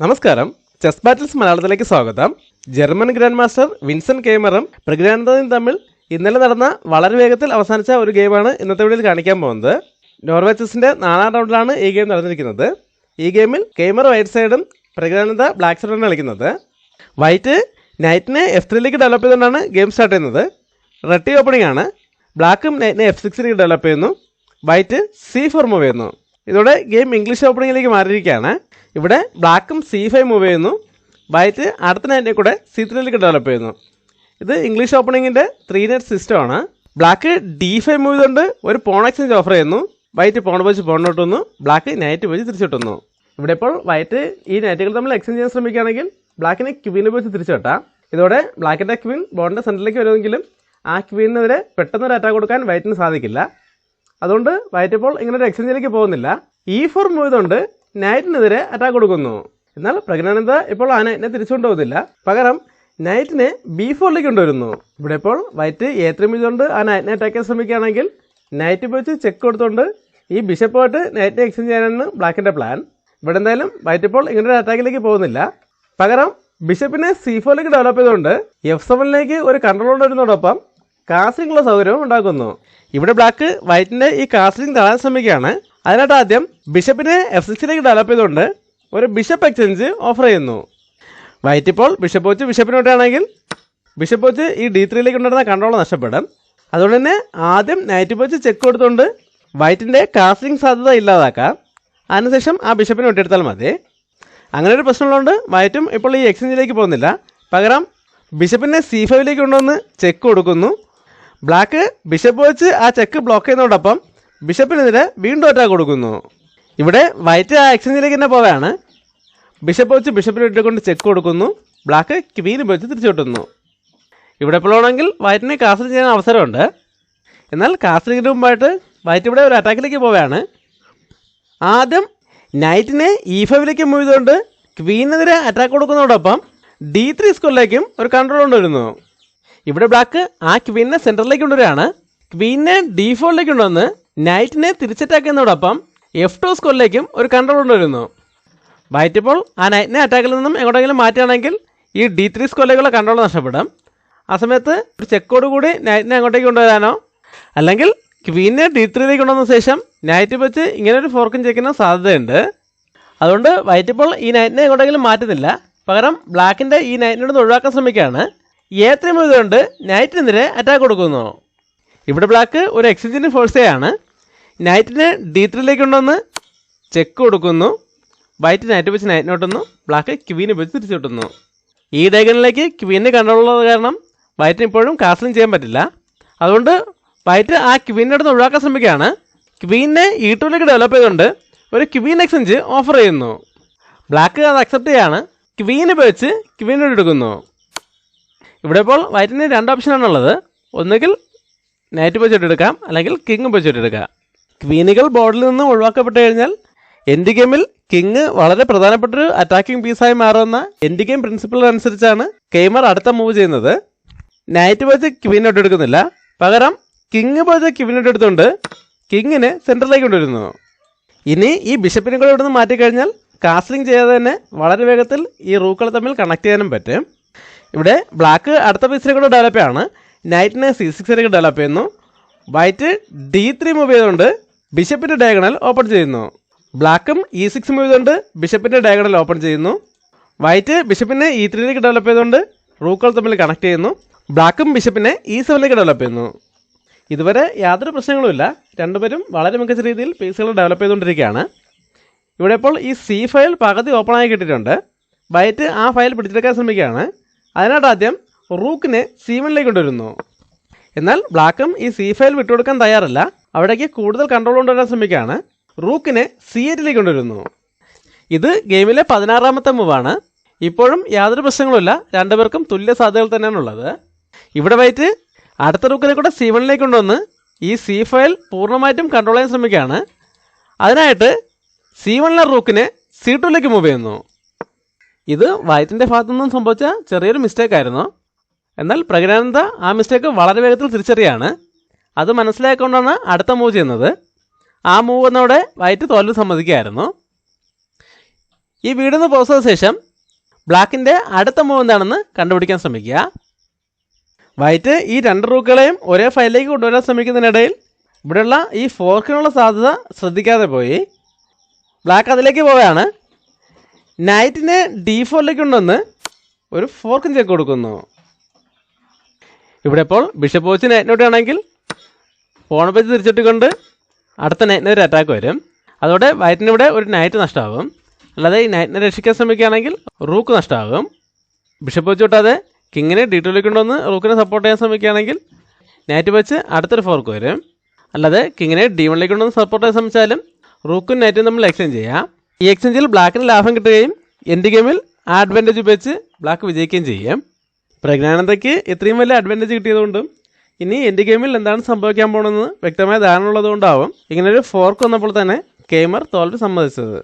നമസ്കാരം, chess battles മലയാളത്തിലേക്ക് സ്വാഗതം. ജർമ്മൻ ഗ്രാൻഡ് മാസ്റ്റർ വിൻസെന്റ് കെയ്മറും പ്രഗ്നാനന്ദയും തമ്മിൽ ഇന്നലെ നടന്ന വളരെ വേഗത്തിൽ അവസാനിച്ച ഒരു ഗെയിമാണ് ഇന്നത്തെ വീഡിയോയിൽ കാണിക്കാൻ പോകുന്നത്. നോർവേ ചെസ്സിന്റെ 4ാം റൗണ്ടിലാണ് ഈ ഗെയിം നടന്നിരിക്കുന്നത്. ഈ ഗെയിമിൽ കെയ്മർ വൈറ്റ് സൈഡും പ്രഗ്നാനന്ദ ബ്ലാക്ക് സൈഡാണ് കളിക്കുന്നത്. വൈറ്റ് നൈറ്റിനെ F3ലേക്ക് ഡെവലപ്പ് ചെയ്തുകൊണ്ടാണ് ഗെയിം സ്റ്റാർട്ട് ചെയ്യുന്നത്. റെട്ടി ഓപ്പണിംഗ് ആണ്. ബ്ലാക്കും നൈറ്റിനെ F6ലേക്ക് ഡെവലപ്പ് ചെയ്യുന്നു. വൈറ്റ് C4 മൂവ് ചെയ്യുന്നു. ഇതോടെ ഗെയിം ഇംഗ്ലീഷ് ഓപ്പണിങ്ങിലേക്ക് മാറിയിരിക്കുകയാണ്. ഇവിടെ ബ്ലാക്കും C5 മൂവ് ചെയ്യുന്നു. വൈറ്റ് അടുത്ത നൈറ്റിനെ കൂടെ C3ലേക്ക് ഡെവലപ്പ് ചെയ്യുന്നു. ഇത് ഇംഗ്ലീഷ് ഓപ്പണിങ്ങിൻ്റെ 3 നൈറ്റ് സിസ്റ്റമാണ്. ബ്ലാക്ക് D5 മൂവ് ചെയ്തുകൊണ്ട് ഒരു പോൺ എക്സ്ചേഞ്ച് ഓഫർ ചെയ്യുന്നു. വൈറ്റ് പോൺ വെച്ച് പോണിട്ടുന്നു. ബ്ലാക്ക് നൈറ്റ് വെച്ച് തിരിച്ചിട്ടുന്നു. ഇവിടെ ഇപ്പോൾ വൈറ്റ് ഈ നൈറ്റുകൾ തമ്മിൽ എക്സ്ചേഞ്ച് ചെയ്യാൻ ശ്രമിക്കുകയാണെങ്കിൽ ബ്ലാക്കിനെ ക്വീന് വെച്ച് തിരിച്ചുവിട്ടാം. ഇതോടെ ബ്ലാക്കിൻ്റെ ക്വീൻ ബോണിൻ്റെ സെൻറ്ററിലേക്ക് വരുമെങ്കിലും ആ ക്വീനെതിരെ പെട്ടെന്നൊരു അറ്റാക്ക് കൊടുക്കാൻ വൈറ്റിന് സാധിക്കില്ല. അതുകൊണ്ട് വൈറ്റ് ഇപ്പോൾ ഇങ്ങനെ ഒരു എക്സ്ചേഞ്ചിലേക്ക് പോകുന്നില്ല. E4 മൂവ് ചെയ്തുകൊണ്ട് നൈറ്റിനെതിരെ അറ്റാക്ക് കൊടുക്കുന്നു. എന്നാൽ പ്രഗ്നാനന്ദ ഇപ്പോൾ ആ നൈറ്റിനെ തിരിച്ചുകൊണ്ട് പോകുന്നില്ല. പകരം നൈറ്റിനെ B4ലേക്ക് കൊണ്ടുവരുന്നു. ഇവിടെ ഇപ്പോൾ വൈറ്റ് A3 മൂവ് ചെയ്തുകൊണ്ട് ആ നൈറ്റിനെ അറ്റാക്ക് ചെയ്യാൻ ശ്രമിക്കുകയാണെങ്കിൽ നൈറ്റ് വെച്ച് ചെക്ക് കൊടുത്തുകൊണ്ട് ഈ ബിഷപ്പായിട്ട് നൈറ്റിനെ എക്സ്ചേഞ്ച് ചെയ്യാനാണ് ബ്ലാക്കിൻ്റെ പ്ലാൻ. ഇവിടെ എന്തായാലും വൈറ്റ് ഇപ്പോൾ ഇങ്ങനെ ഒരു അറ്റാക്കിലേക്ക് പോകുന്നില്ല. പകരം ബിഷപ്പിനെ C4ലേക്ക് ഡെവലപ്പ് ചെയ്തുകൊണ്ട് F7ലേക്ക് ഒരു കൺട്രോൾ കൊണ്ടുവരുന്നതോടൊപ്പം കാസ്റ്റിംഗുള്ള സൗകര്യവും ഉണ്ടാക്കുന്നു. ഇവിടെ ബ്ലാക്ക് വൈറ്റിൻ്റെ ഈ കാസ്റ്റിംഗ് തടയാൻ ശ്രമിക്കുകയാണ്. അതിനായിട്ട് ആദ്യം ബിഷപ്പിനെ F6ലേക്ക് ഡെവലപ്പ് ചെയ്തുകൊണ്ട് ഒരു ബിഷപ്പ് എക്സ്ചേഞ്ച് ഓഫർ ചെയ്യുന്നു. വൈറ്റ് ഇപ്പോൾ ബിഷപ്പ് വെച്ച് ബിഷപ്പിനോട്ടാണെങ്കിൽ ബിഷപ്പ് വെച്ച് ഈ D3ലേക്ക് ഉണ്ടായിരുന്ന കൺട്രോൾ നഷ്ടപ്പെടും. അതുകൊണ്ട് തന്നെ ആദ്യം നൈറ്റ് വെച്ച് ചെക്ക് കൊടുത്തുകൊണ്ട് വൈറ്റിൻ്റെ കാസ്റ്റിംഗ് സാധ്യത ഇല്ലാതാക്കാം. അതിനുശേഷം ആ ബിഷപ്പിനെ ഒട്ടിയെടുത്താൽ മതി. അങ്ങനെ ഒരു പ്രശ്നമുള്ളതുകൊണ്ട് വൈറ്റും ഇപ്പോൾ ഈ എക്സ്ചേഞ്ചിലേക്ക് പോകുന്നില്ല. പകരം ബിഷപ്പിനെ C5ലേക്ക് കൊണ്ടുവന്ന് ചെക്ക് കൊടുക്കുന്നു. ബ്ലാക്ക് ബിഷപ്പ് വെച്ച് ആ ചെക്ക് ബ്ലോക്ക് ചെയ്യുന്നതോടൊപ്പം ബിഷപ്പിനെതിരെ വീണ്ടും അറ്റാക്ക് കൊടുക്കുന്നു. ഇവിടെ വൈറ്റ് ആ എക്സ്ചേഞ്ചിലേക്ക് തന്നെ പോവുകയാണ്. ബിഷപ്പ് വെച്ച് ബിഷപ്പിനെ ഇട്ടുകൊണ്ട് ചെക്ക് കൊടുക്കുന്നു. ബ്ലാക്ക് ക്വീൻ വെച്ച് തിരിച്ചു കിട്ടുന്നു. ഇവിടെ എപ്പോഴാണെങ്കിൽ വൈറ്റിന് കാസ്റ്റിംഗ് ചെയ്യാൻ അവസരമുണ്ട്. എന്നാൽ കാസ്റ്റിംഗിന് മുമ്പായിട്ട് വൈറ്റ് ഇവിടെ ഒരു അറ്റാക്കിലേക്ക് പോവുകയാണ്. ആദ്യം നൈറ്റിനെ E5ലേക്ക് മൂവ് ചെയ്തുകൊണ്ട് ക്വീനെതിരെ അറ്റാക്ക് കൊടുക്കുന്നതോടൊപ്പം D3 സ്കോറിലേക്കും ഒരു കൺട്രോൾ കൊണ്ടുവരുന്നു. ഇവിടെ ബ്ലാക്ക് ആ ക്വീനെ സെൻറ്ററിലേക്ക് കൊണ്ടുവരികയാണ്. ക്വീനെ D4ലേക്ക് കൊണ്ടുവന്ന് നൈറ്റിനെ തിരിച്ചറ്റാക്ക് ചെയ്യുന്നതോടൊപ്പം F2 സ്കോറിലേക്കും ഒരു കൺട്രോൾ കൊണ്ടുവരുന്നു. വൈറ്റ് ഇപ്പോൾ ആ നൈറ്റിനെ അറ്റാക്കിൽ നിന്നും എങ്ങോട്ടെങ്കിലും മാറ്റുകയാണെങ്കിൽ ഈ D3 സ്കോറിലേക്കുള്ള കൺട്രോൾ നഷ്ടപ്പെടും. ആ സമയത്ത് ഒരു ചെക്കോട് കൂടി നൈറ്റിനെ അങ്ങോട്ടേക്ക് കൊണ്ടുവരാനോ അല്ലെങ്കിൽ ക്വീനെ D3ലേക്ക് കൊണ്ടുവന്ന ശേഷം നൈറ്റ് വെച്ച് ഇങ്ങനെ ഒരു ഫോർക്കും ചെക്കിനോ സാധ്യതയുണ്ട്. അതുകൊണ്ട് വൈറ്റ് ഇപ്പോൾ ഈ നൈറ്റിനെ എങ്ങോട്ടെങ്കിലും മാറ്റുന്നില്ല. പകരം ബ്ലാക്കിൻ്റെ ഈ നൈറ്റിനോട് ഒഴിവാക്കാൻ ശ്രമിക്കുകയാണ്. A3 മൂവ് ചെയ്തുകൊണ്ട് നൈറ്റിനെതിരെ അറ്റാക്ക് കൊടുക്കുന്നു. ഇവിടെ ബ്ലാക്ക് ഒരു എക്സ്ചേഞ്ചിന് ഫോഴ്സ് ചെയ്യാണ്. നൈറ്റിനെ D3ലേക്ക് കൊണ്ടുവന്ന് ചെക്ക് കൊടുക്കുന്നു. വൈറ്റ് നൈറ്റ് വെച്ച് നൈറ്റിനോട്ടുന്നു. ബ്ലാക്ക് ക്വീനെ വെച്ച് തിരിച്ചു കിട്ടുന്നു. ഈ ഡയഗണിലേക്ക് ക്വീന് കൺട്രോൾ ഉള്ളത് കാരണം വൈറ്റിന് ഇപ്പോഴും കാസ്റ്റിംഗ് ചെയ്യാൻ പറ്റില്ല. അതുകൊണ്ട് വൈറ്റ് ആ ക്വീനിൻ്റെ അടുത്ത് ഒഴിവാക്കാൻ ശ്രമിക്കുകയാണ്. ക്വീനെ E2ലേക്ക് ഡെവലപ്പ് ചെയ്തുകൊണ്ട് ഒരു ക്വീൻ എക്സ്ചേഞ്ച് ഓഫർ ചെയ്യുന്നു. ബ്ലാക്ക് അത് അക്സെപ്റ്റ് ചെയ്യാണ്. ക്വീന് വെച്ച് ക്വീനോട് എടുക്കുന്നു. ഇവിടെ ഇപ്പോൾ വൈറ്റിന് 2 ഓപ്ഷനാണുള്ളത്. ഒന്നുകിൽ നൈറ്റ് വെച്ചിട്ടെടുക്കാം, അല്ലെങ്കിൽ കിങ് വെച്ചിട്ടെടുക്കാം. ക്വീനുകൾ ബോർഡിൽ നിന്ന് ഒഴിവാക്കപ്പെട്ട് കഴിഞ്ഞാൽ എൻഡ് ഗെയിമിൽ കിങ് വളരെ പ്രധാനപ്പെട്ടൊരു അറ്റാക്കിംഗ് പീസായി മാറുന്ന എൻഡ് ഗെയിം പ്രിൻസിപ്പിൾ അനുസരിച്ചാണ് കെയ്മർ അടുത്ത മൂവ് ചെയ്യുന്നത്. നൈറ്റ് വെച്ച് ക്വീനോട്ട് എടുക്കുന്നില്ല. പകരം കിങ് വെച്ച് ക്വീനോട്ട് എടുത്തുകൊണ്ട് കിങ്ങിനെ സെൻറ്ററിലേക്ക് കൊണ്ടുവരുന്നു. ഇനി ഈ ബിഷപ്പിനെ കൂടെ ഇവിടെ നിന്ന് മാറ്റിക്കഴിഞ്ഞാൽ കാസ്റ്റിംഗ് ചെയ്യാതെ തന്നെ വളരെ വേഗത്തിൽ ഈ റൂക്കൾ തമ്മിൽ കണക്ട് ചെയ്യാനും പറ്റും. ഇവിടെ ബ്ലാക്ക് അടുത്ത പീസിനെ കൂടെ ഡെവലപ്പ് ചെയ്യാണ്. നൈറ്റിനെ C6ലേക്ക് ഡെവലപ്പ് ചെയ്യുന്നു. വൈറ്റ് D3 മൂവ് ചെയ്തുകൊണ്ട് ബിഷപ്പിൻ്റെ ഡയഗണൽ ഓപ്പൺ ചെയ്യുന്നു. ബ്ലാക്കും E6 മൂവ് ചെയ്തുകൊണ്ട് ബിഷപ്പിൻ്റെ ഡയഗണൽ ഓപ്പൺ ചെയ്യുന്നു. വൈറ്റ് ബിഷപ്പിനെ E3ലേക്ക് ഡെവലപ്പ് ചെയ്തുകൊണ്ട് റൂക്കൾ തമ്മിൽ കണക്ട് ചെയ്യുന്നു. ബ്ലാക്കും ബിഷപ്പിനെ E7ലേക്ക് ഡെവലപ്പ് ചെയ്യുന്നു. ഇതുവരെ യാതൊരു പ്രശ്നങ്ങളുമില്ല. രണ്ടുപേരും വളരെ മികച്ച രീതിയിൽ പീസുകൾ ഡെവലപ്പ് ചെയ്തുകൊണ്ടിരിക്കുകയാണ്. ഇവിടെ ഇപ്പോൾ ഈ C ഫയൽ പകുതി ഓപ്പണായി കിട്ടിയിട്ടുണ്ട്. വൈറ്റ് ആ ഫയൽ പിടിച്ചെടുക്കാൻ ശ്രമിക്കുകയാണ്. അതിനായിട്ട് ആദ്യം റൂക്കിനെ C1ലേക്ക് കൊണ്ടുവരുന്നു. എന്നാൽ ബ്ലാക്കും ഈ C ഫയൽ വിട്ടുകൊടുക്കാൻ തയ്യാറല്ല. അവിടേക്ക് കൂടുതൽ കൺട്രോൾ കൊണ്ടുവരാൻ ശ്രമിക്കുകയാണ്. റൂക്കിനെ C8ലേക്ക് കൊണ്ടുവരുന്നു. ഇത് ഗെയിമിലെ 16ാമത്തെ മൂവാണ്. ഇപ്പോഴും യാതൊരു പ്രശ്നങ്ങളുമില്ല. രണ്ടുപേർക്കും തുല്യ സാധ്യതകൾ തന്നെയാണുള്ളത്. ഇവിടെ വൈറ്റ് അടുത്ത റൂക്കിനെ കൂടെ C1ലേക്ക് കൊണ്ടുവന്ന് ഈ C ഫയൽ പൂർണ്ണമായിട്ടും കൺട്രോൾ ചെയ്യാൻ ശ്രമിക്കുകയാണ്. അതിനായിട്ട് C1ലെ റൂക്കിനെ C2ലേക്ക് മൂവ് ചെയ്യുന്നു. ഇത് വൈറ്റിൻ്റെ ഭാഗത്തു നിന്നും സംഭവിച്ച ചെറിയൊരു മിസ്റ്റേക്ക് ആയിരുന്നു. എന്നാൽ പ്രഗ്നാനന്ദ ആ മിസ്റ്റേക്ക് വളരെ വേഗത്തിൽ തിരിച്ചറിയാണ്. അത് മനസ്സിലാക്കിക്കൊണ്ടാണ് അടുത്ത മൂവ് ചെയ്യുന്നത്. ആ മൂവ് എന്നോടെ വൈറ്റ് തോൽവി സമ്മതിക്കുകയായിരുന്നു. ഈ വീഡിയോ ഒന്ന് പോസ് ചെയ്ത ശേഷം ബ്ലാക്കിൻ്റെ അടുത്ത മൂവ് എന്താണെന്ന് കണ്ടുപിടിക്കാൻ ശ്രമിക്കുക. വൈറ്റ് ഈ 2 റൂക്കുകളെയും ഒരേ ഫയലിലേക്ക് കൊണ്ടുവരാൻ ശ്രമിക്കുന്നതിനിടയിൽ ഇവിടെയുള്ള ഈ ഫോർക്കിനുള്ള സാധ്യത ശ്രദ്ധിക്കാതെ പോയി. ബ്ലാക്ക് അതിലേക്ക് പോവുകയാണ്. നൈറ്റിനെ D4ലേക്ക് കൊണ്ടുവന്ന് ഒരു ഫോർക്കും ചെക്ക് കൊടുക്കുന്നു. ഇവിടെ ഇപ്പോൾ ബിഷപ്പ് വെച്ച് നൈറ്റിനോട്ട് ആണെങ്കിൽ പോൺ വെച്ച് തിരിച്ചിട്ടുകൊണ്ട് അടുത്ത നൈറ്റിന് ഒരു അറ്റാക്ക് വരും. അതോടെ വൈറ്റിന് ഇവിടെ ഒരു നൈറ്റ് നഷ്ടമാകും. അല്ലാതെ ഈ നൈറ്റിനെ രക്ഷിക്കാൻ ശ്രമിക്കുകയാണെങ്കിൽ റൂക്ക് നഷ്ടമാകും. ബിഷപ്പ് വെച്ച് വിട്ടാതെ കിങ്ങിനെ D2ലേക്ക് കൊണ്ടുവന്ന് റൂക്കിനെ സപ്പോർട്ട് ചെയ്യാൻ ശ്രമിക്കുകയാണെങ്കിൽ നൈറ്റ് വെച്ച് അടുത്തൊരു ഫോർക്ക് വരും. അല്ലാതെ കിങ്ങിനെ D1ലേക്ക് കൊണ്ടുവന്ന് സപ്പോർട്ട് ചെയ്യാൻ ശ്രമിച്ചാലും റൂക്കും നൈറ്റും തമ്മിൽ എക്സ്ചേഞ്ച് ചെയ്യാം. ഈ എക്സ്ചേഞ്ചിൽ ബ്ലാക്കിന് ലാഭം കിട്ടുകയും എൻഡ് ഗെയിമിൽ ആ അഡ്വാൻറ്റേജ് ഉപയോഗിച്ച് ബ്ലാക്ക് വിജയിക്കുകയും ചെയ്യും. പ്രജ്ഞാനന്ദയ്ക്ക് ഇത്രയും വലിയ അഡ്വാൻറ്റേജ് കിട്ടിയതുകൊണ്ടും ഇനി എൻഡ് ഗെയിമിൽ എന്താണ് സംഭവിക്കാൻ പോകുന്നതെന്ന് വ്യക്തമായ ധാരണ ഉള്ളതുകൊണ്ടാവും ഇങ്ങനൊരു ഫോർക്ക് വന്നപ്പോൾ തന്നെ ഗെയിമർ തോൽവി സമ്മതിച്ചത്.